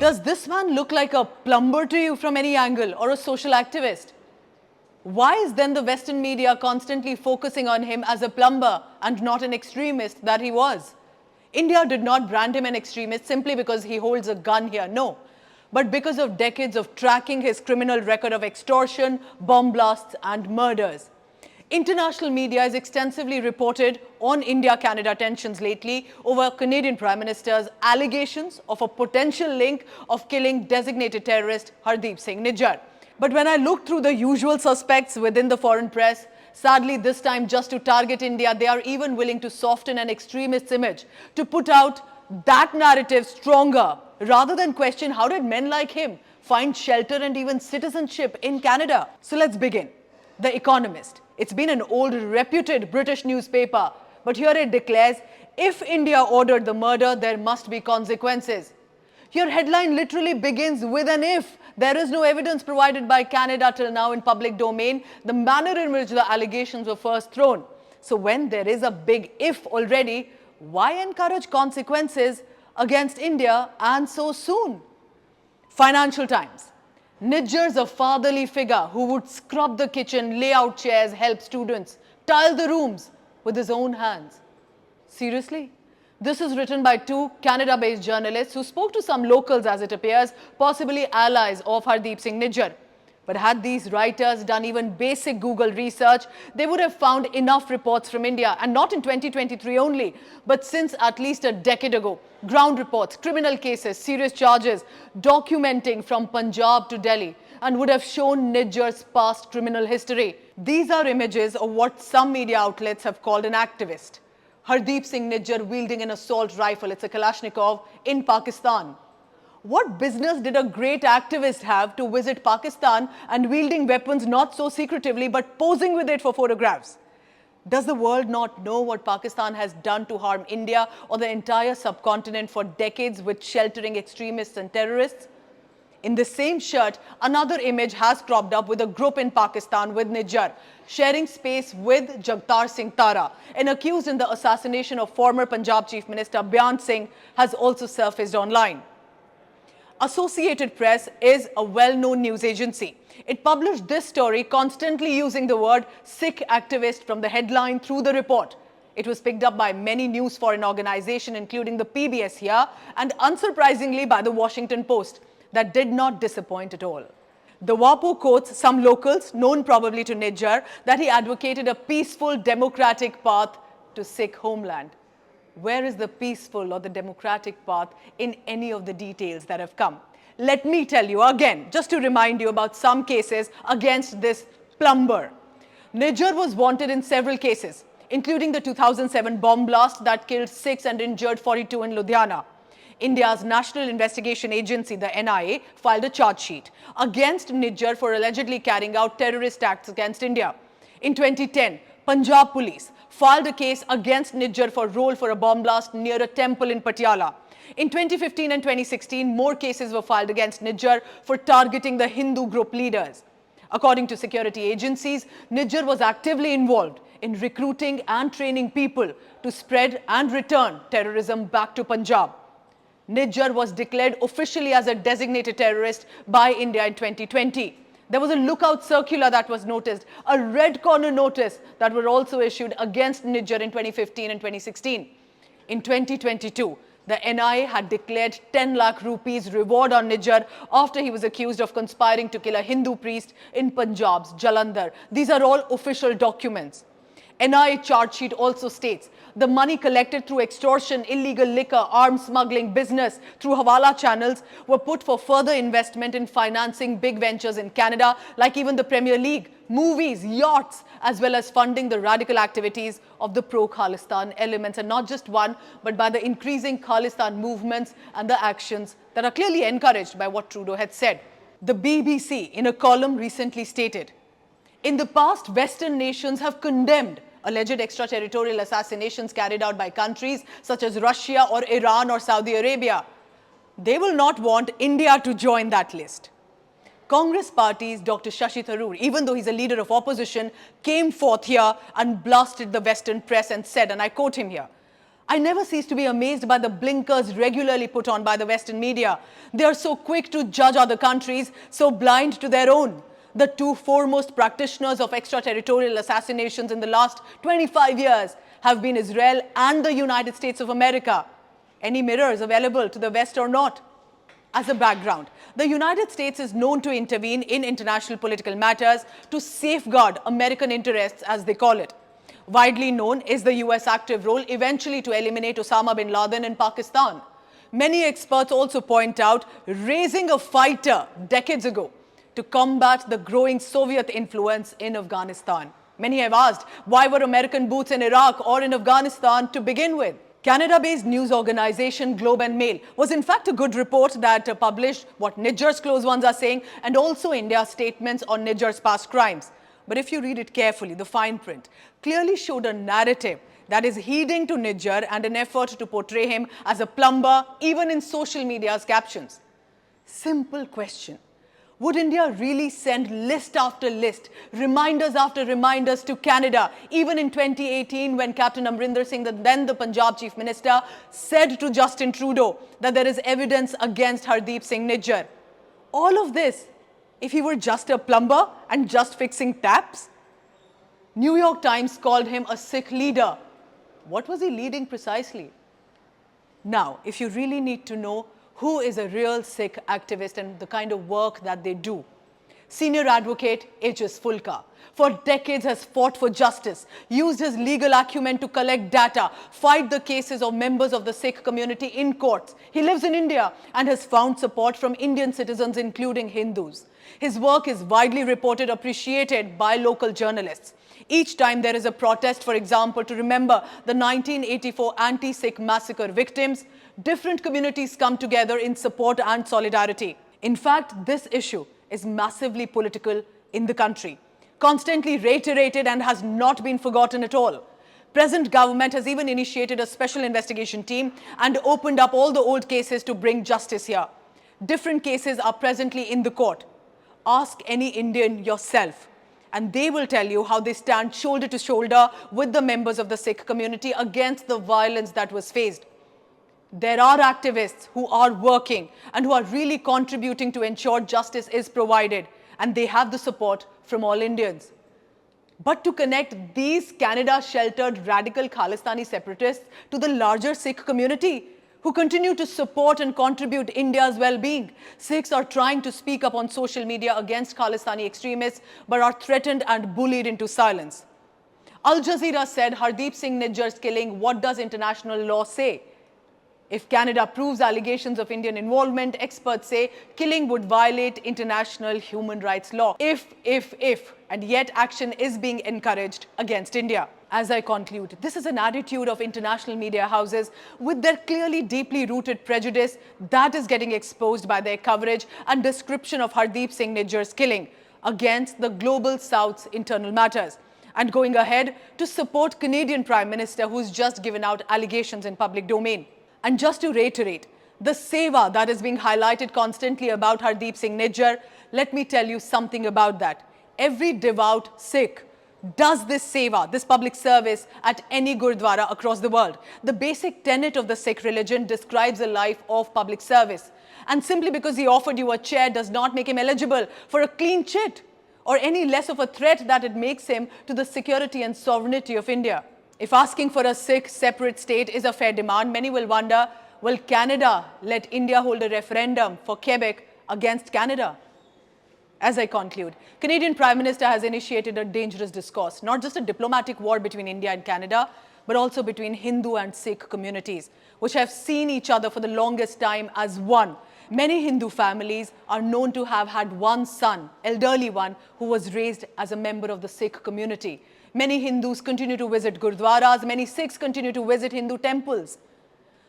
Does this man look like a plumber to you from any angle, or a social activist? Why is then the Western media constantly focusing on him as a plumber and not an extremist that he was? India did not brand him an extremist simply because he holds a gun here, no. But because of decades of tracking his criminal record of extortion, bomb blasts and murders. International media has extensively reported on India-Canada tensions lately over Canadian Prime Minister's allegations of a potential link of killing designated terrorist Hardeep Singh Nijjar. But when I look through the usual suspects within the foreign press, sadly this time just to target India, they are even willing to soften an extremist's image, to put out that narrative stronger, rather than question how did men like him find shelter and even citizenship in Canada. So let's begin. The Economist. It's been an old, reputed British newspaper, but here it declares, if India ordered the murder, there must be consequences. Your headline literally begins with an if. There is no evidence provided by Canada till now in public domain, the manner in which the allegations were first thrown. So when there is a big if already, why encourage consequences against India and so soon? Financial Times. Nijjar's a fatherly figure who would scrub the kitchen, lay out chairs, help students, tile the rooms with his own hands. Seriously? This is written by two Canada-based journalists who spoke to some locals, as it appears, possibly allies of Hardeep Singh Nijjar. But had these writers done even basic Google research, they would have found enough reports from India, and not in 2023 only, but since at least a decade ago. Ground reports, criminal cases, serious charges, documenting from Punjab to Delhi, and would have shown Nijjar's past criminal history. These are images of what some media outlets have called an activist. Hardeep Singh Nijjar wielding an assault rifle, it's a Kalashnikov, in Pakistan. What business did a great activist have to visit Pakistan and wielding weapons not so secretively but posing with it for photographs? Does the world not know what Pakistan has done to harm India or the entire subcontinent for decades with sheltering extremists and terrorists? In the same shirt, another image has cropped up with a group in Pakistan with Nijjar, sharing space with Jagtar Singh Tara, an accused in the assassination of former Punjab Chief Minister Byan Singh, has also surfaced online. Associated Press is a well-known news agency. It published this story constantly using the word Sikh activist from the headline through the report. It was picked up by many news foreign organizations, including the PBS here, and unsurprisingly by the Washington Post. That did not disappoint at all. The WAPO quotes some locals, known probably to Nijjar, that he advocated a peaceful, democratic path to Sikh homeland. Where is the peaceful or the democratic path in any of the details that have come? Let me tell you again, just to remind you about some cases against this plumber. Nijjar was wanted in several cases, including the 2007 bomb blast that killed 6 and injured 42 in Ludhiana. India's National Investigation Agency, the NIA, filed a charge sheet against Nijjar for allegedly carrying out terrorist acts against India. In 2010, Punjab police filed a case against Nijjar for role for a bomb blast near a temple in Patiala. In 2015 and 2016, more cases were filed against Nijjar for targeting the Hindu group leaders. According to security agencies, Nijjar was actively involved in recruiting and training people to spread and return terrorism back to Punjab. Nijjar was declared officially as a designated terrorist by India in 2020. There was a lookout circular that was noticed, a red corner notice that were also issued against Nijjar in 2015 and 2016. In 2022, the NIA had declared 10 lakh rupees reward on Nijjar after he was accused of conspiring to kill a Hindu priest in Punjab's Jalandhar. These are all official documents. NIA charge sheet also states the money collected through extortion, illegal liquor, arms smuggling, business through Hawala channels were put for further investment in financing big ventures in Canada, like even the Premier League, movies, yachts, as well as funding the radical activities of the pro-Khalistan elements, and not just one, but by the increasing Khalistan movements and the actions that are clearly encouraged by what Trudeau had said. The BBC, in a column recently stated, in the past, Western nations have condemned alleged extraterritorial assassinations carried out by countries such as Russia or Iran or Saudi Arabia. They will not want India to join that list. Congress Party's Dr. Shashi Tharoor, even though he's a leader of opposition, came forth here and blasted the Western press and said, and I quote him here, I never cease to be amazed by the blinkers regularly put on by the Western media. They are so quick to judge other countries, so blind to their own. The two foremost practitioners of extraterritorial assassinations in the last 25 years have been Israel and the United States of America. Any mirrors available to the West or not? As a background, the United States is known to intervene in international political matters to safeguard American interests, as they call it. Widely known is the US active role eventually to eliminate Osama bin Laden in Pakistan. Many experts also point out raising a fighter decades ago to combat the growing Soviet influence in Afghanistan. Many have asked, why were American boots in Iraq or in Afghanistan to begin with? Canada-based news organization Globe and Mail was in fact a good report that published what Nijjar's close ones are saying and also India's statements on Nijjar's past crimes. But if you read it carefully, the fine print clearly showed a narrative that is heeding to Nijjar and an effort to portray him as a plumber, even in social media's captions. Simple question. Would India really send list after list, reminders after reminders to Canada, even in 2018 when Captain Amrinder Singh, then the Punjab Chief Minister, said to Justin Trudeau that there is evidence against Hardeep Singh Nijjar? All of this, if he were just a plumber and just fixing taps? New York Times called him a Sikh leader. What was he leading precisely? Now, if you really need to know who is a real Sikh activist and the kind of work that they do, senior advocate H.S. Fulka for decades has fought for justice, used his legal acumen to collect data, fight the cases of members of the Sikh community in courts. He lives in India and has found support from Indian citizens, including Hindus. His work is widely reported, appreciated by local journalists. Each time there is a protest, for example, to remember the 1984 anti-Sikh massacre victims, different communities come together in support and solidarity. In fact, this issue is massively political in the country, constantly reiterated and has not been forgotten at all. Present government has even initiated a special investigation team and opened up all the old cases to bring justice here. Different cases are presently in the court. Ask any Indian yourself, and they will tell you how they stand shoulder to shoulder with the members of the Sikh community against the violence that was faced. There are activists who are working and who are really contributing to ensure justice is provided, and they have the support from all Indians. But to connect these Canada-sheltered radical Khalistani separatists to the larger Sikh community, who continue to support and contribute India's well-being, Sikhs are trying to speak up on social media against Khalistani extremists, but are threatened and bullied into silence. Al Jazeera said, Hardeep Singh Nijjar's killing, what does international law say? If Canada proves allegations of Indian involvement, experts say killing would violate international human rights law. If, and yet action is being encouraged against India. As I conclude, this is an attitude of international media houses with their clearly deeply rooted prejudice that is getting exposed by their coverage and description of Hardeep Singh Nijjar's killing against the global South's internal matters, and going ahead to support Canadian Prime Minister who's just given out allegations in public domain. And just to reiterate, the seva that is being highlighted constantly about Hardeep Singh Nijjar, let me tell you something about that. Every devout Sikh does this seva, this public service at any Gurdwara across the world. The basic tenet of the Sikh religion describes a life of public service. And simply because he offered you a chair does not make him eligible for a clean chit or any less of a threat that it makes him to the security and sovereignty of India. If asking for a Sikh separate state is a fair demand, many will wonder, will Canada let India hold a referendum for Quebec against Canada? As I conclude, Canadian Prime Minister has initiated a dangerous discourse, not just a diplomatic war between India and Canada, but also between Hindu and Sikh communities, which have seen each other for the longest time as one. Many Hindu families are known to have had one son, elderly one, who was raised as a member of the Sikh community. Many Hindus continue to visit Gurdwaras, many Sikhs continue to visit Hindu temples.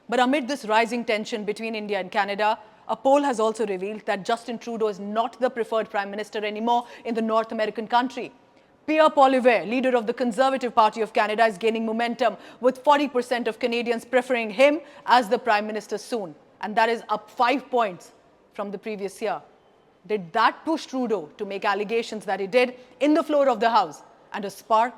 But amid this rising tension between India and Canada, a poll has also revealed that Justin Trudeau is not the preferred Prime Minister anymore in the North American country. Pierre Poilievre, leader of the Conservative Party of Canada, is gaining momentum, with 40% of Canadians preferring him as the Prime Minister soon. And that is up 5 points from the previous year. Did that push Trudeau to make allegations that he did in the floor of the House, and a spark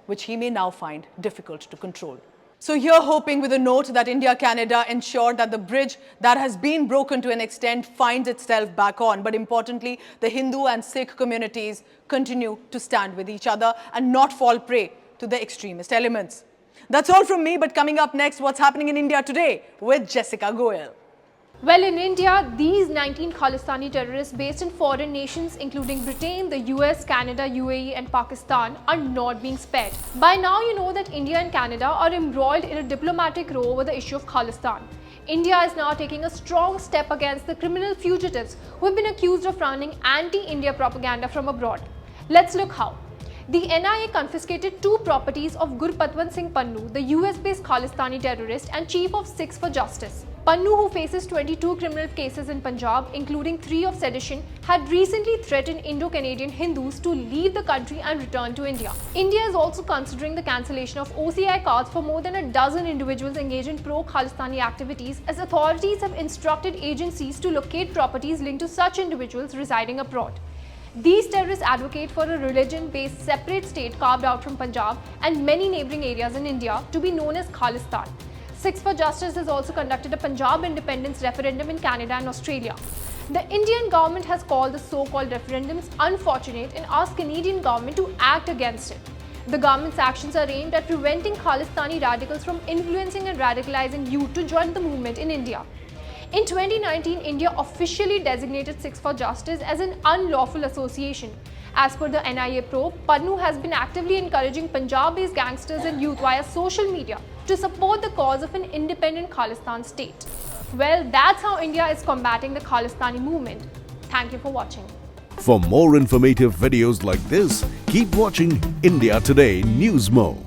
which he may now find difficult to control? So here hoping with a note that India-Canada ensure that the bridge that has been broken to an extent finds itself back on. But importantly, the Hindu and Sikh communities continue to stand with each other and not fall prey to the extremist elements. That's all from me, but coming up next, what's happening in India today with Jessica Goel. Well, in India, these 19 Khalistani terrorists based in foreign nations including Britain, the US, Canada, UAE and Pakistan are not being spared. By now you know that India and Canada are embroiled in a diplomatic row over the issue of Khalistan. India is now taking a strong step against the criminal fugitives who have been accused of running anti-India propaganda from abroad. Let's look how. The NIA confiscated 2 properties of Gurpatwant Singh Pannu, the US-based Khalistani terrorist and chief of Sikhs for Justice. Pannu, who faces 22 criminal cases in Punjab, including 3 of sedition, had recently threatened Indo-Canadian Hindus to leave the country and return to India. India is also considering the cancellation of OCI cards for more than a dozen individuals engaged in pro-Khalistani activities, as authorities have instructed agencies to locate properties linked to such individuals residing abroad. These terrorists advocate for a religion-based separate state carved out from Punjab and many neighbouring areas in India to be known as Khalistan. Sikhs for Justice has also conducted a Punjab independence referendum in Canada and Australia. The Indian government has called the so-called referendums unfortunate and asked Canadian government to act against it. The government's actions are aimed at preventing Khalistani radicals from influencing and radicalizing youth to join the movement in India. In 2019, India officially designated Sikhs for Justice as an unlawful association. As per the NIA probe, Pannu has been actively encouraging Punjab-based gangsters and youth via social media to support the cause of an independent Khalistan state. Well, that's how India is combating the Khalistani movement. Thank you for watching. For more informative videos like this, keep watching India Today News Mo.